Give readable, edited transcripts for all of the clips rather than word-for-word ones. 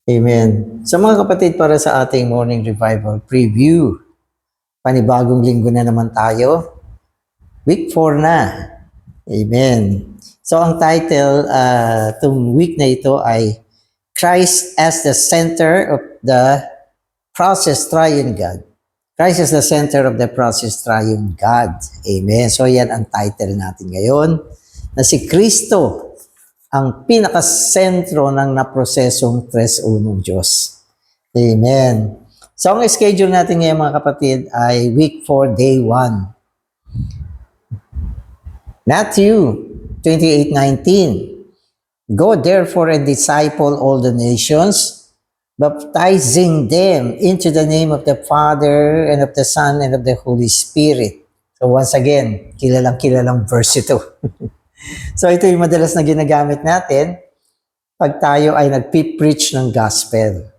Amen. Sa mga kapatid, para sa ating morning revival preview, panibagong linggo na naman tayo. Week 4 na. Amen. So ang title itong week na ito ay Christ as the Center of the Process Triune God. Christ as the Center of the Process Triune God. Amen. So yan ang title natin ngayon, na si Kristo ang pinakasentro ng naprosesong tres unong Diyos. Amen. So, ang schedule natin ngayon mga kapatid ay week 4, day 1. Matthew 28:19. Go therefore and disciple all the nations, baptizing them into the name of the Father and of the Son and of the Holy Spirit. So once again, kilalang verse ito. So ito yung madalas na ginagamit natin pag tayo ay nagpipreach ng gospel.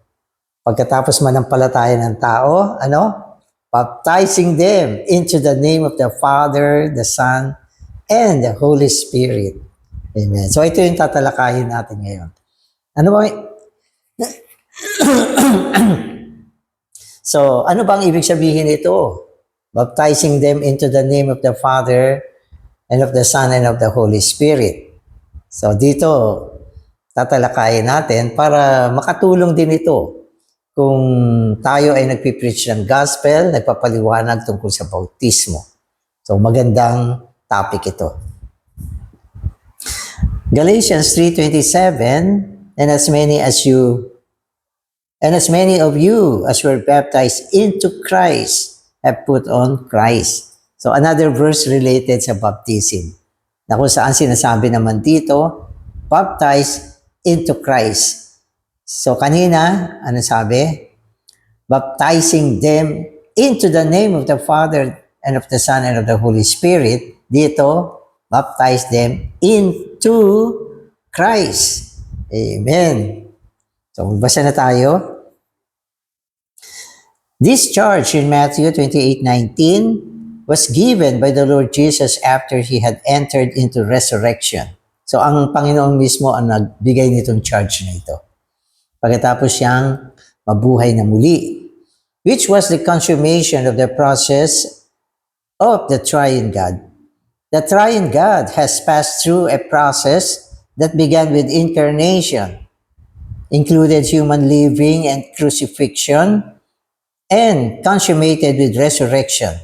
Pagkatapos manampalataya ng tao, baptizing them into the name of the Father, the Son, and the Holy Spirit. Amen. So ito yung tatalakayin natin ngayon. So ano bang ibig sabihin ito? Baptizing them into the name of the Father, and of the Son, and of the Holy Spirit. So dito, tatalakayin natin para makatulong din ito kung tayo ay nagpipreach ng gospel, nagpapaliwanag tungkol sa bautismo. So magandang topic ito. Galatians 3:27, and as many of you as were baptized into Christ have put on Christ. So another verse related sa baptism, na kung saan sinasabi naman dito, baptized into Christ. So kanina, ano sabi? Baptizing them into the name of the Father and of the Son and of the Holy Spirit. Dito, baptize them into Christ. Amen. So magbasa na tayo. This charge in Matthew 28:19 was given by the Lord Jesus after He had entered into resurrection. So ang Panginoon mismo ang nagbigay nitong charge na ito. Pagkatapos siyang mabuhay na muli, which was the consummation of the process of the Triune God. The Triune God has passed through a process that began with incarnation, included human living and crucifixion, and consummated with resurrection.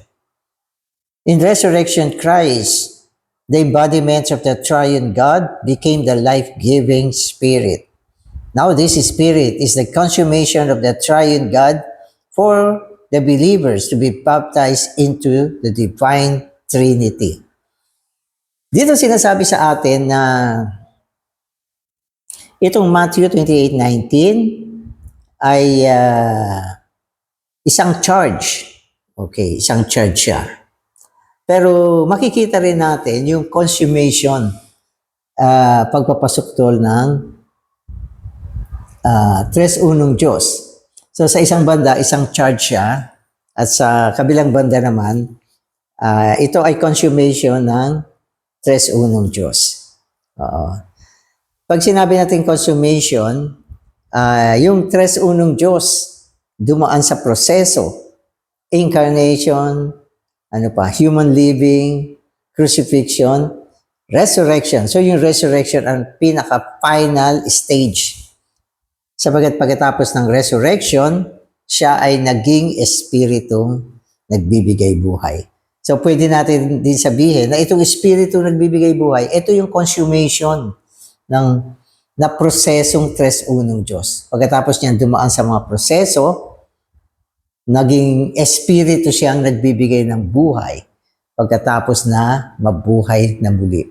In resurrection Christ, the embodiment of the Triune God became the life-giving Spirit. Now this Spirit is the consummation of the Triune God for the believers to be baptized into the Divine Trinity. Dito sinasabi sa atin na itong Matthew 28:19 ay isang charge. Okay, isang charge siya. Pero makikita rin natin yung consummation, pagpapasok tol ng tres unong Diyos. So sa isang banda, isang charge siya, at sa kabilang banda naman, ito ay consummation ng tres unong Diyos. Pag sinabi natin consummation, yung tres unong Diyos dumaan sa proseso, incarnation, human living, crucifixion, resurrection. So yung resurrection ang pinaka-final stage. Sabagat pagkatapos ng resurrection, siya ay naging espiritong nagbibigay buhay. So pwede natin din sabihin na itong espiritong nagbibigay buhay, ito yung consummation na prosesong tres unong Diyos. Pagkatapos niyan dumaan sa mga proseso, naging espiritu siyang nagbibigay ng buhay pagkatapos na mabuhay na muli.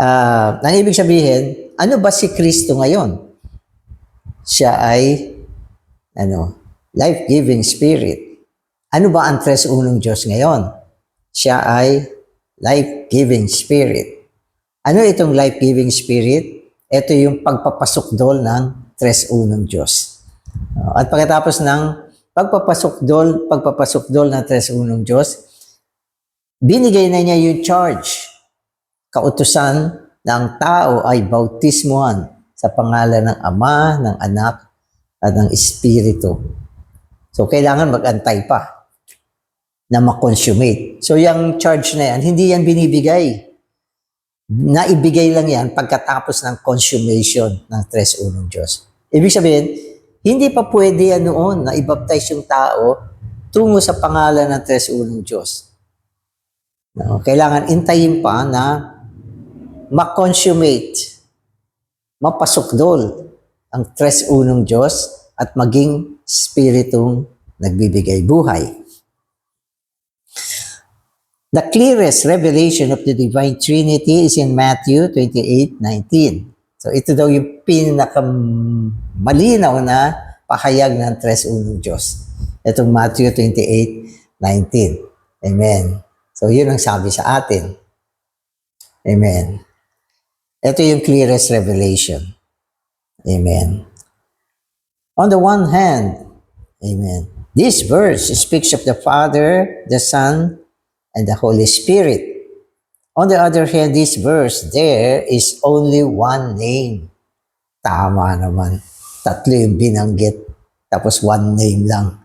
Ang ibig sabihin, ano ba si Kristo ngayon? Siya ay life-giving Spirit. Ano ba ang tres unong Diyos ngayon? Siya ay life-giving Spirit. Ano itong life-giving Spirit? Ito yung pagpapasukdol ng tres unong Diyos. At pagkatapos ng pagpapasukdol ng tres unong Diyos, binigay na niya yung charge. Kautusan ng tao ay bautismuhan sa pangalan ng Ama, ng Anak, at ng Espiritu. So, kailangan mag-antay pa na ma-consummate. So, yung charge na yan, hindi yan binibigay. Naibigay lang yan pagkatapos ng consummation ng Tres Unong Diyos. Ibig sabihin, hindi pa pwede yan noon na i-baptize yung tao tungo sa pangalan ng Tres Unong Diyos. No? Kailangan intayin pa na ma-consummate, mapasukdol ang Tres Unong Diyos at maging Spiritong nagbibigay buhay. The clearest revelation of the Divine Trinity is in Matthew 28:19. So ito daw yung pinakamalinaw na pahayag ng Tres Unong Diyos. Itong Matthew 28:19. Amen. So yun ang sabi sa atin. Amen. Ito yung clearest revelation. Amen. On the one hand, amen, this verse speaks of the Father, the Son, and the Holy Spirit. On the other hand, this verse, there is only one name. Tama naman. Tatlo yung binanggit, tapos one name lang.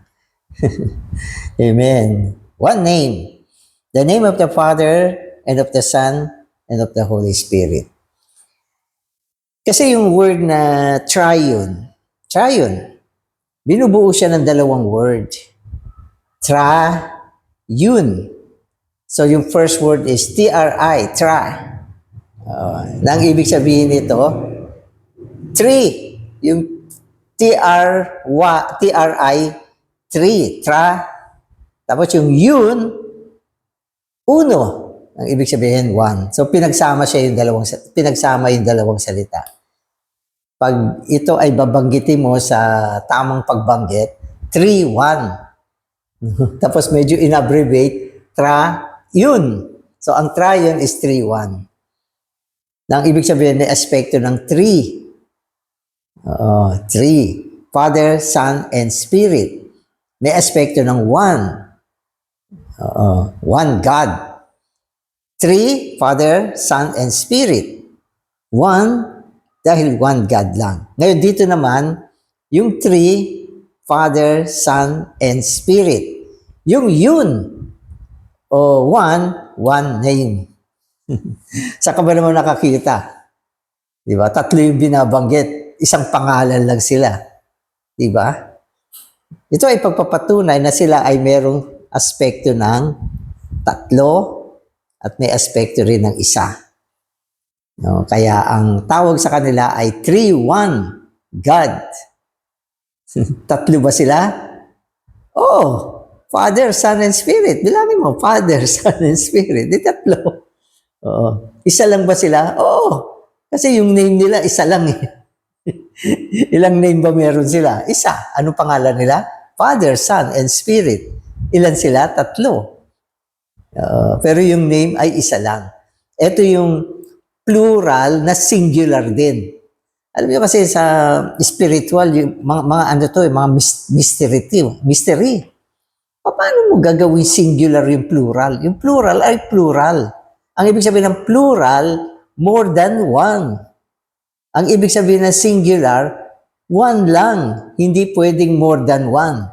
Amen. One name. The name of the Father, and of the Son, and of the Holy Spirit. Kasi yung word na triune, binubuo siya ng dalawang word. Tra-yun. So yung first word is T-R-I, tra. Nang ibig sabihin nito, three. Yung T-R-I, three, tra. Tapos yung yun, uno. Ang ibig sabihin, one. So pinagsama yung dalawang salita. Pag ito ay babanggitin mo sa tamang pagbanggit, 3-1. Tapos medyo inabbreviate, tra-yun. So ang tra-yun is 3-1. Ang ibig sabihin may aspekto ng 3. 3. Father, Son, and Spirit. May aspekto ng 1. 1 God. 3, Father, Son, and Spirit. 1, dahil 1 God lang. Ngayon dito naman, yung 3, Father, Son, and Spirit. Yung yun, o 1 name. Saan ka ba naman nakakita? Diba? Tatlo yung binabanggit. Isang pangalan lang sila. Diba? Ito ay pagpapatunay na sila ay merong aspekto ng tatlo at may aspekto rin ng isa. No? Kaya ang tawag sa kanila ay 3-1 God. Tatlo ba sila? Oh, Father, Son, and Spirit. Bilangin mo, Father, Son, and Spirit. Di tatlo. Oo. Isa lang ba sila? Oo. Kasi yung name nila, isa lang eh. Ilang name ba meron sila? Isa. Anong pangalan nila? Father, Son, and Spirit. Ilan sila? Tatlo. Pero yung name ay isa lang. Ito yung plural na singular din. Alam niyo kasi sa spiritual, yung mga ano to, mga mystery. Paano mo gagawin singular yung plural? Yung plural ay plural. Ang ibig sabihin ng plural, more than one. Ang ibig sabihin ng singular, one lang. Hindi pwedeng more than one.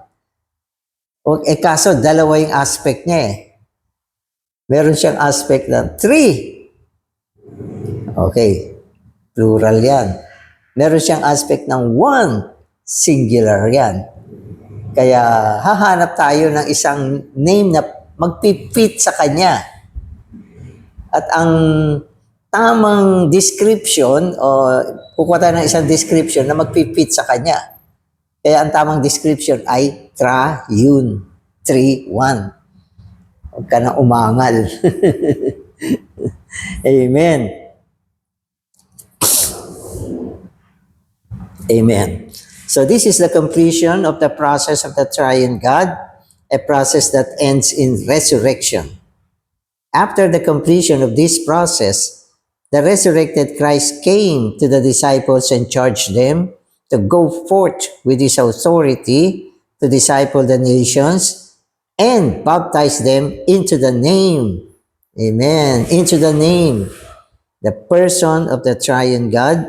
Kaso dalawa yung aspect niya eh. Meron siyang aspect ng 3. Okay. Plural yan. Meron siyang aspect ng 1. Singular yan. Kaya hahanap tayo ng isang name na magpipit sa kanya. At ang tamang description o kukuha tayo ng isang description na magpipit sa kanya. Kaya ang tamang description ay Triune. 3-1. Huwag ka na umangal. Amen. Amen. So this is the completion of the process of the Triune God, a process that ends in resurrection. After the completion of this process, the resurrected Christ came to the disciples and charged them to go forth with his authority to disciple the nations and baptize them into the name. Amen. Into the name. The person of the Triune God,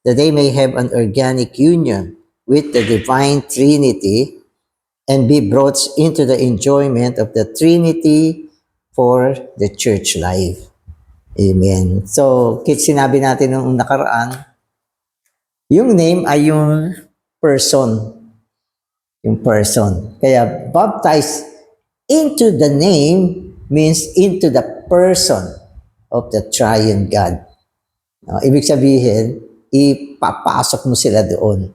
that they may have an organic union with the divine Trinity and be brought into the enjoyment of the Trinity for the church life. Amen. So, sinabi natin nung nakaraan, yung name ay yung person. Yung person. Kaya, baptized into the name means into the person of the triune God. Ibig sabihin, ipapasok mo sila doon.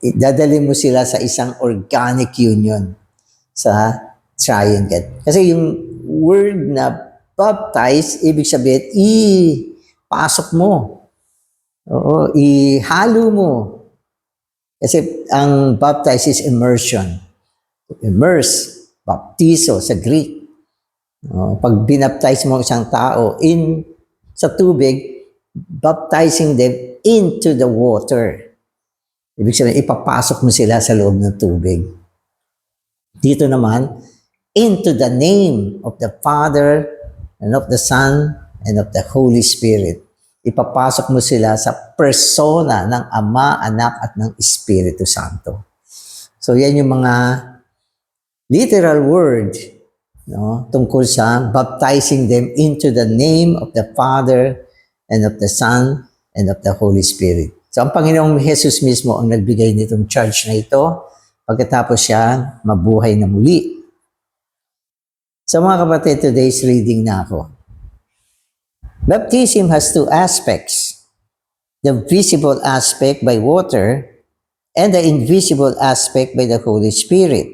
Dadali mo sila sa isang organic union sa triune God. Kasi yung word na baptize, ibig sabihin, ipasok mo. Oo, ihalo mo. Kasi ang baptize is immersion. Immerse, baptizo sa Greek. Pag binaptize mo isang tao sa tubig, baptizing them into the water. Ibig sabihin, ipapasok mo sila sa loob ng tubig. Dito naman, into the name of the Father and of the Son and of the Holy Spirit. Ipapasok mo sila sa persona ng Ama, Anak at ng Espiritu Santo. So yan yung mga literal word, tungkol sa baptizing them into the name of the Father and of the Son and of the Holy Spirit. So ang Panginoong Jesus mismo ang nagbigay nitong charge na ito pagkatapos siya mabuhay na muli. So mga kapatid, today's reading na ako. Baptism has two aspects. The visible aspect by water and the invisible aspect by the Holy Spirit.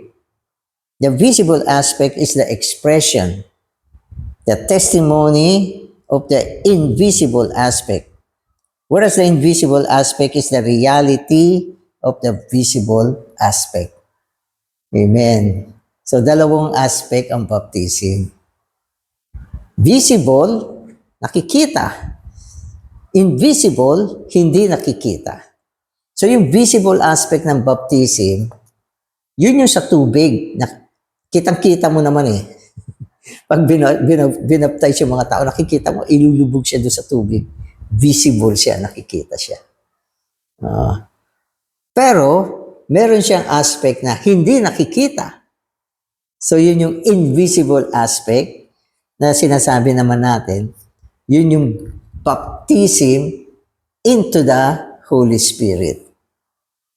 The visible aspect is the expression, the testimony of the invisible aspect. Whereas the invisible aspect is the reality of the visible aspect. Amen. So, dalawang aspect ang baptism. Visible, nakikita. Invisible, hindi nakikita. So, yung visible aspect ng baptism, yun yung sa tubig. Kitang-kita mo naman eh. Pag binaptize yung mga tao, nakikita mo, ilulubog siya doon sa tubig. Visible siya, nakikita siya. Pero, meron siyang aspect na hindi nakikita. So, yun yung invisible aspect na sinasabi naman natin, yun yung baptism into the Holy Spirit.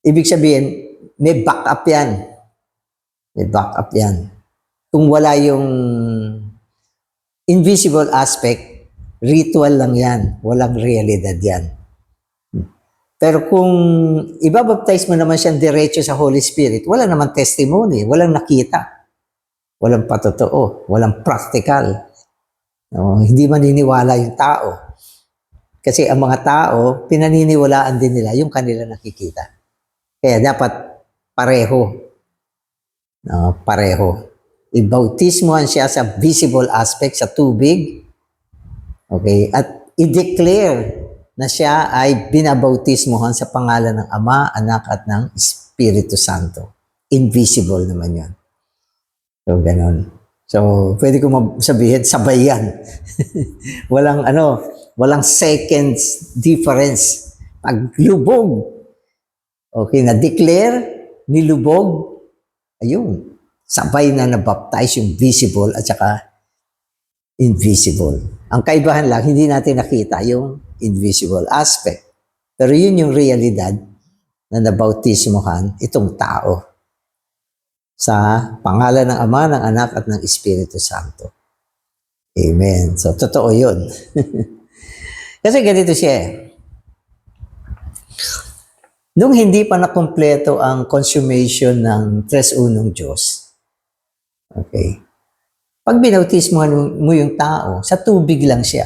Ibig sabihin, may backup yan. May backup yan. Kung wala yung invisible aspect, ritual lang yan. Walang realidad yan. Pero kung ibabaptize mo naman siyang diretso sa Holy Spirit, wala naman testimony, walang nakita. Walang patotoo, walang practical. Hindi maniniwala yung tao. Kasi ang mga tao, pinaniniwalaan din nila yung kanila nakikita. Kaya dapat pareho. Pareho. Ibautismohan siya sa visible aspect, sa tubig. Okay? At i-declare na siya ay binabautismohan sa pangalan ng Ama, Anak at ng Espiritu Santo. Invisible naman yun. So, ganun. So, pwede ko sabihin, sabay yan. walang seconds difference. Paglubog, okay, na-declare, nilubog, ayun, sabay na nabaptize yung visible at saka invisible. Ang kaibahan lang, hindi natin nakita yung invisible aspect. Pero yun yung realidad na nabautismohan itong tao sa pangalan ng Ama, ng Anak at ng Espiritu Santo. Amen. So, totoo yun. Kasi ganito siya eh. Nung hindi pa nakumpleto ang consummation ng Tres Unong Diyos, okay, pag binautismohan mo yung tao, sa tubig lang siya.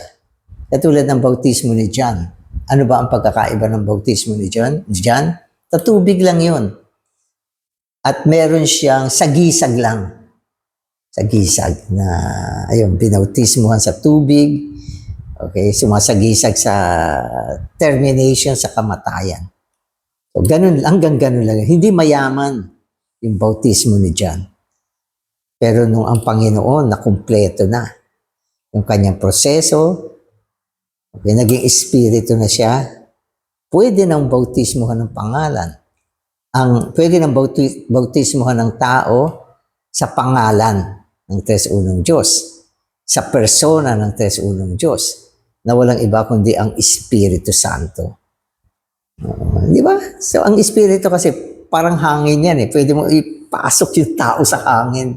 Katulad ng bautismo ni John. Ano ba ang pagkakaiba ng bautismo ni John? Sa tubig lang yun. At meron siyang sagisag lang. Sagisag na, ayun, binautismohan sa tubig. Okay, sumasagisag sa termination sa kamatayan. So, hanggang ganun lang. Hindi mayaman yung bautismo ni John. Pero nung ang Panginoon, nakumpleto na yung kanyang proseso, Okay, naging espiritu na siya. Pwede nang bautismohan ng pangalan. Pwede nang bautismohan ng tao sa pangalan ng Tres Unong Diyos. Sa persona ng Tres Unong Diyos. Na walang iba kundi ang Espiritu Santo. Di ba? So, ang Espiritu kasi parang hangin yan eh. Pwede mo ipasok yung tao sa hangin.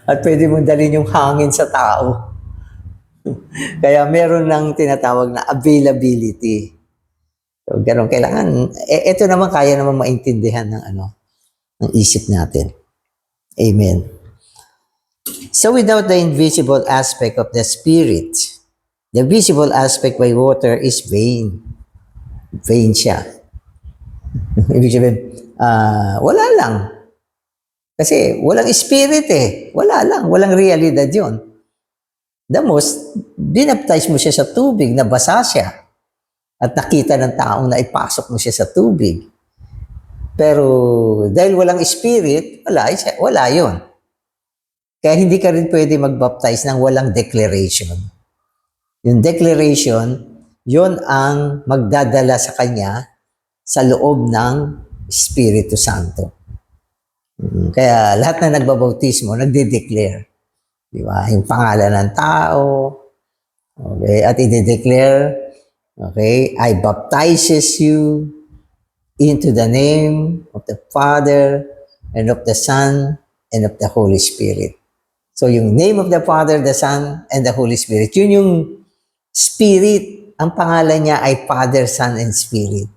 At pwede mo dalhin yung hangin sa tao. Kaya meron ng tinatawag na availability. So, ganun kailangan. Ito naman kaya naman maintindihan ng isip natin. Amen. So without the invisible aspect of the Spirit, the visible aspect by water is vain. Vain siya. Ibig sabihin, wala lang. Kasi walang spirit eh. Wala lang. Walang realidad yun. The most, binaptize mo siya sa tubig, nabasa siya. At nakita ng taong na ipasok mo siya sa tubig. Pero dahil walang spirit, wala yun. Kaya hindi ka rin pwede mag-baptize ng walang declaration. Yung declaration, yun ang magdadala sa kanya sa loob ng Espiritu Santo. Kaya lahat na nagbabautismo, nagde-declare. Di ba? Yung pangalan ng tao, okay, at i-declare, okay, I baptizes you into the name of the Father and of the Son and of the Holy Spirit. So yung name of the Father, the Son, and the Holy Spirit, yun yung Spirit. Ang pangalan niya ay Father, Son, and Spirit.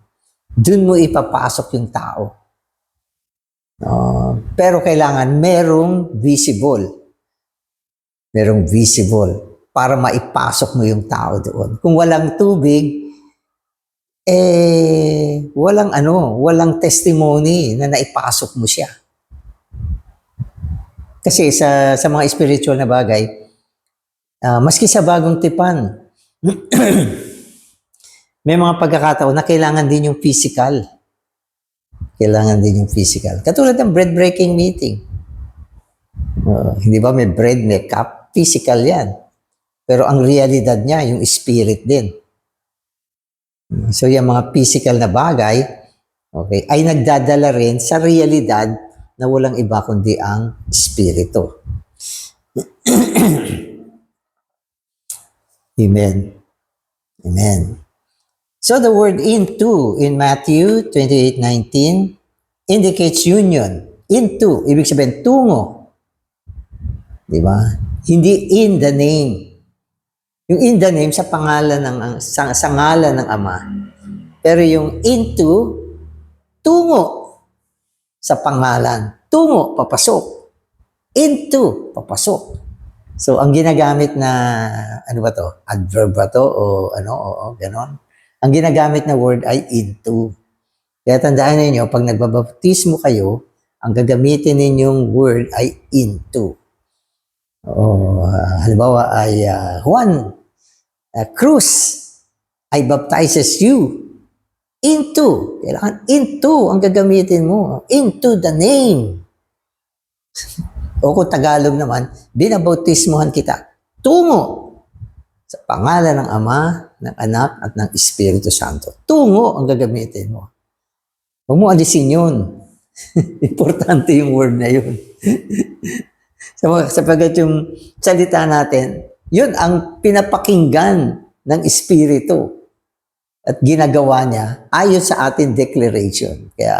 Doon mo ipapasok yung tao. Pero kailangan merong visible. Merong visible para maipasok mo yung tao doon. Kung walang tubig, walang testimony na naipasok mo siya. Kasi sa mga spiritual na bagay, maski sa bagong tipan, may mga pagkakataon na kailangan din yung physical. Kailangan din yung physical. Katulad ng bread-breaking meeting. Hindi ba may bread, may cup? Physical yan. Pero ang realidad niya, yung spirit din. So yung mga physical na bagay, okay, ay nagdadala rin sa realidad na walang iba kundi ang spirito. Amen. Amen. So the word into in Matthew 28:19 indicates union. Into, ibig sabihin tungo. Di ba? Hindi in the name. Yung in the name sa pangalan sa ngalan ng Ama. Pero yung into, tungo sa pangalan. Tungo, papasok. Into, papasok. So ang ginagamit na, ano ba to? Adverb ba to? O ganon. Ang ginagamit na word ay into. Kaya tandaan ninyo, pag nagbabaptismo kayo, ang gagamitin ninyong word ay into. Halimbawa ay Juan Cruz, I baptizes you into. Kailangan into ang gagamitin mo. Into the name. O kung Tagalog naman, binabautismohan kita. Tungo sa pangalan ng Ama, ng Anak, at ng Espiritu Santo. Tungo ang gagamitin mo. Huwag mo alisin yun. Importante yung word na yun. Sapagat yung salita natin, yun ang pinapakinggan ng Espiritu. At ginagawa niya ayon sa ating declaration. Kaya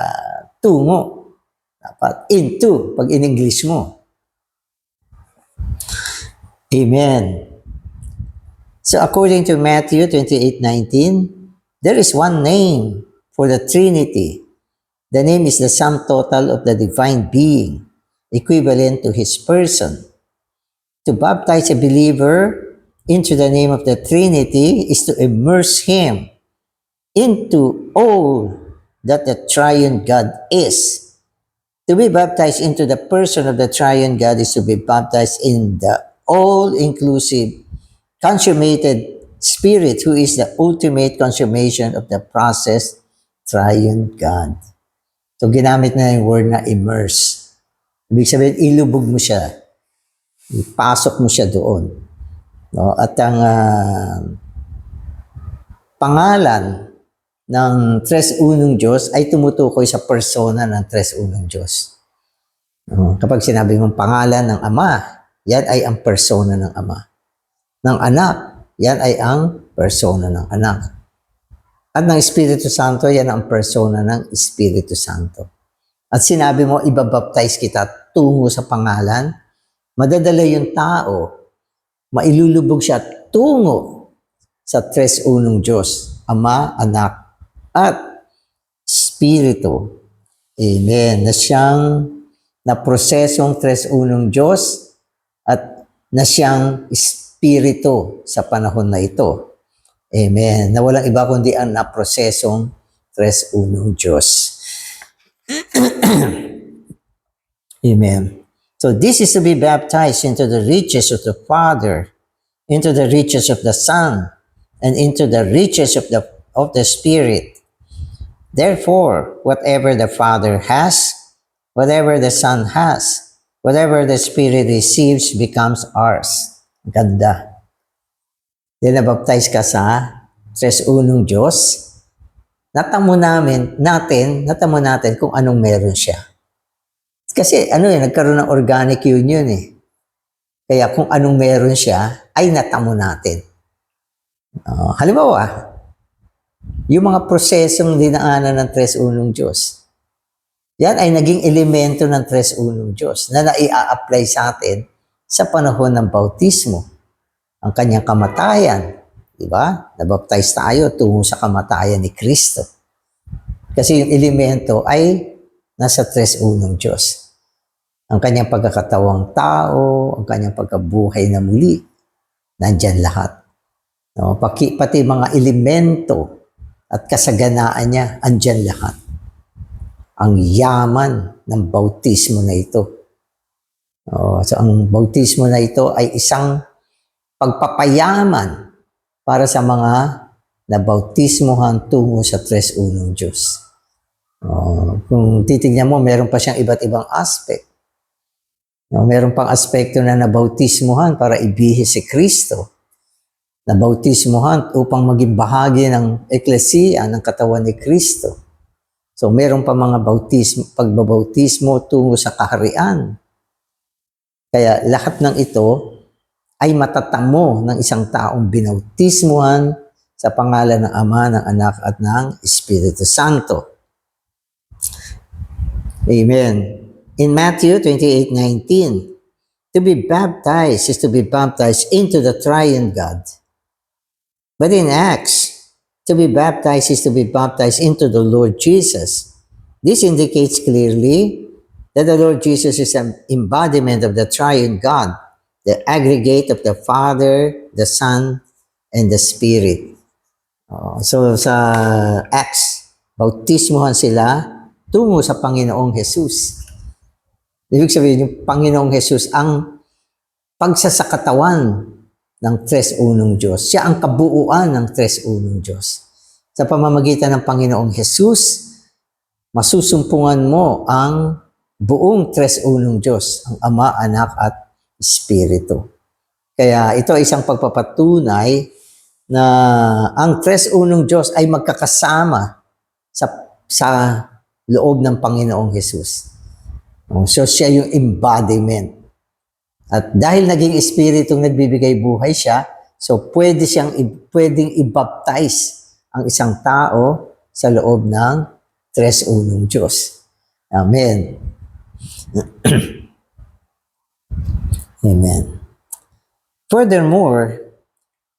tungo. Dapat into, pag in English mo. Amen. So according to Matthew 28:19, there is one name for the Trinity. The name is the sum total of the divine being, equivalent to his person. To baptize a believer into the name of the Trinity is to immerse him into all that the triune God is. To be baptized into the person of the triune God is to be baptized in the all-inclusive, consummated Spirit who is the ultimate consummation of the process triune God. So ginamit na yung word na immerse. Ibig sabihin, ilubog mo siya. Ipasok mo siya doon. No? At ang pangalan ng Tres Unong Diyos ay tumutukoy sa persona ng Tres Unong Diyos. Kapag sinabi mong pangalan ng Ama, yan ay ang persona ng Ama. Ng Anak, yan ay ang persona ng Anak. At ng Espiritu Santo, yan ang persona ng Espiritu Santo. At sinabi mo, ibabaptize kita tungo sa pangalan, madadala yung tao, mailulubog siya tungo sa Tres Unong Diyos, Ama, Anak, at Espiritu. Amen. Na siyang naprosesong Tres Unong Diyos at na siyang Espiritu sa panahon na ito. Amen. Na walang iba kundi ang naprosesong Tres Unong Diyos. Amen. So this is to be baptized into the riches of the Father, into the riches of the Son, and into the riches of the Spirit. Therefore, whatever the Father has, whatever the Son has, whatever the Spirit receives becomes ours. Ganda. Then nabaptize ka sa Tres Unong Diyos. Natamo natin kung anong meron siya. Kasi nagkaroon ng organic union eh. Kaya kung anong meron siya, ay natamo natin. Halimbawa, yung mga prosesong dinaanan ng Tres Unong Diyos, yan ay naging elemento ng Tres Unong Diyos na naia-apply sa atin sa panahon ng bautismo. Ang kanyang kamatayan, di ba? Nabaptize tayo tungo sa kamatayan ni Kristo. Kasi yung elemento ay nasa Tres Unong Diyos. Ang kanyang pagkakatawang tao, ang kanyang pagkabuhay na muli, nandyan lahat. No? Pati mga elemento at kasaganaan niya, andyan lahat. Ang yaman ng bautismo na ito. So ang bautismo na ito ay isang pagpapayaman para sa mga nabautismohan tungo sa Tres Unong Diyos. Kung titignan mo, meron pa siyang iba't ibang aspect. Meron pang aspekto na nabautismohan para ibihis si Kristo. Nabautismohan upang maging bahagi ng eklesiya, ng katawan ni Kristo. So meron pa mga pagbabautismo tungo sa kaharian. Kaya lahat ng ito ay matatamo ng isang taong binautismuhan sa pangalan ng Ama, ng Anak, at ng Espiritu Santo. Amen. In Matthew 28:19, to be baptized is to be baptized into the triune God. But in Acts, to be baptized is to be baptized into the Lord Jesus. This indicates clearly that the Lord Jesus is an embodiment of the triune God, the aggregate of the Father, the Son, and the Spirit. So sa Acts, bautismohan sila tungo sa Panginoong Jesus. Ibig sabihin, yung Panginoong Jesus ang pagsasakatawan ng Tres Unong Diyos. Siya ang kabuuan ng Tres Unong Diyos. Sa pamamagitan ng Panginoong Jesus, masusumpungan mo ang buong Tres Unong Diyos, ang Ama, Anak, at Espiritu. Kaya ito ay isang pagpapatunay na ang Tres Unong Diyos ay magkakasama sa loob ng Panginoong Jesus. So siya yung embodiment. At dahil naging Espiritong nagbibigay buhay siya, so pwedeng i-baptize ang isang tao sa loob ng Tres Unong Diyos. Amen. Amen. Furthermore,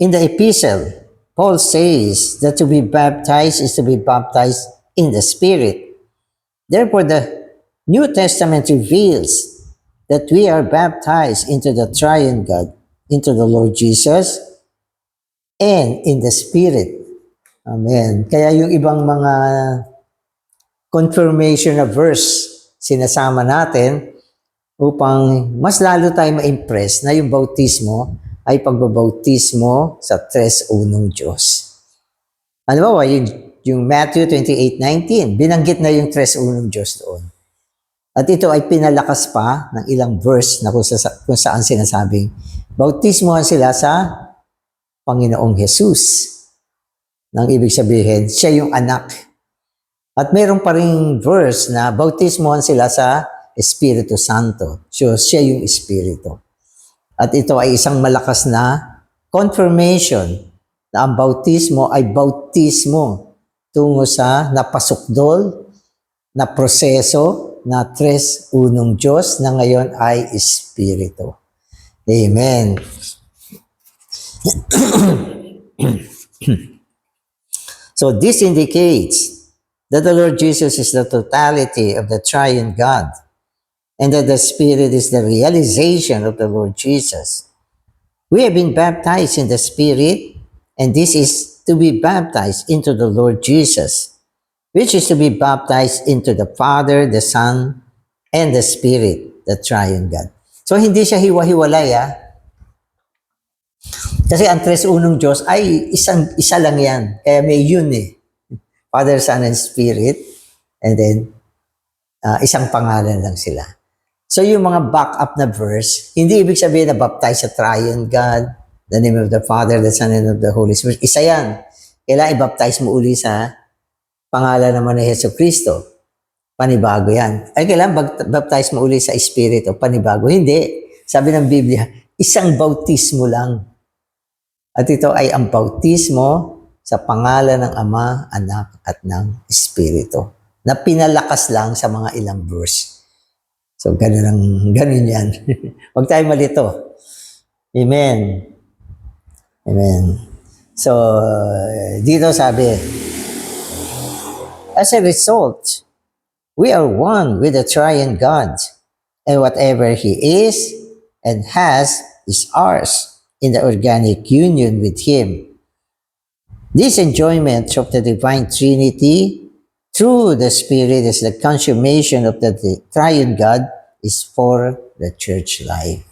in the epistle, Paul says that to be baptized is to be baptized in the Spirit. Therefore, the New Testament reveals that we are baptized into the triune God, into the Lord Jesus, and in the Spirit. Amen. Kaya yung ibang mga confirmation na verse sinasama natin upang mas lalo tayo ma-impress na yung bautismo ay pagbabautismo sa Tres Unong Diyos. Ano ba, yung Matthew 28:19, binanggit na yung Tres Unong Diyos doon. At ito ay pinalakas pa ng ilang verse na kung saan sinasabing, bautismohan sila sa Panginoong Jesus. Nang ibig sabihin, siya yung anak. At mayroon pa ring verse na bautismohan sila sa Espiritu Santo. So, siya yung Espiritu. At ito ay isang malakas na confirmation na ang bautismo ay bautismo tungo sa napasukdol na proseso na tres unong Diyos na ngayon ay Espiritu. Amen. So this indicates that the Lord Jesus is the totality of the triune God and that the Spirit is the realization of the Lord Jesus. We have been baptized in the Spirit, and this is to be baptized into the Lord Jesus, which is to be baptized into the Father, the Son, and the Spirit, the triune God. So hindi siya hiwa-hiwalay, Kasi ang tres unong Diyos ay isa lang yan. Kaya may yun Father, Son, and Spirit. And then, isang pangalan lang sila. So yung mga backup na verse, hindi ibig sabihin na baptize sa triune God, the name of the Father, the Son, and of the Holy Spirit. Isa yan. Kailangan i-baptize mo uli sa pangalan naman ni Yesu Cristo. Panibago yan. Ay, kailangan baptize mo uli sa Espiritu. Panibago. Hindi. Sabi ng Biblia, isang bautismo lang. At ito ay ang bautismo sa pangalan ng Ama, Anak, at ng Espiritu. Na pinalakas lang sa mga ilang verse. So, ganun yan. Huwag tayo malito. Amen. Amen. So, dito sabi, as a result, we are one with the triune God, and whatever He is and has is ours in the organic union with Him. This enjoyment of the Divine Trinity through the Spirit is the consummation of the triune God is for the church life.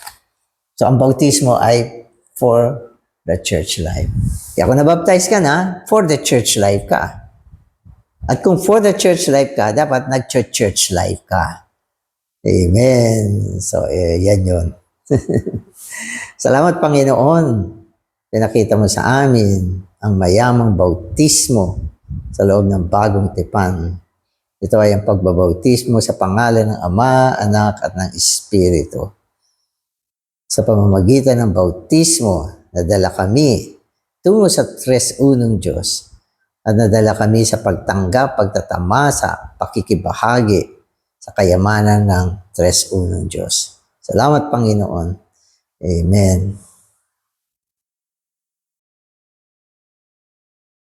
So, ang bautismo ay for the church life. Kaya kung nabaptize ka na, for the church life ka. At kung for the church life ka, dapat nag-church life ka. Amen. So, yan yun. Salamat, Panginoon. Pinakita mo sa amin ang mayamang bautismo sa loob ng bagong tipan. Ito ay ang pagbabautismo sa pangalan ng Ama, Anak, at ng Espiritu. Sa pamamagitan ng bautismo, nadala kami tungo sa tres unong Diyos at nadala kami sa pagtanggap, pagtatamasa, pakikibahagi sa kayamanan ng tres unong Diyos. Salamat, Panginoon. Amen.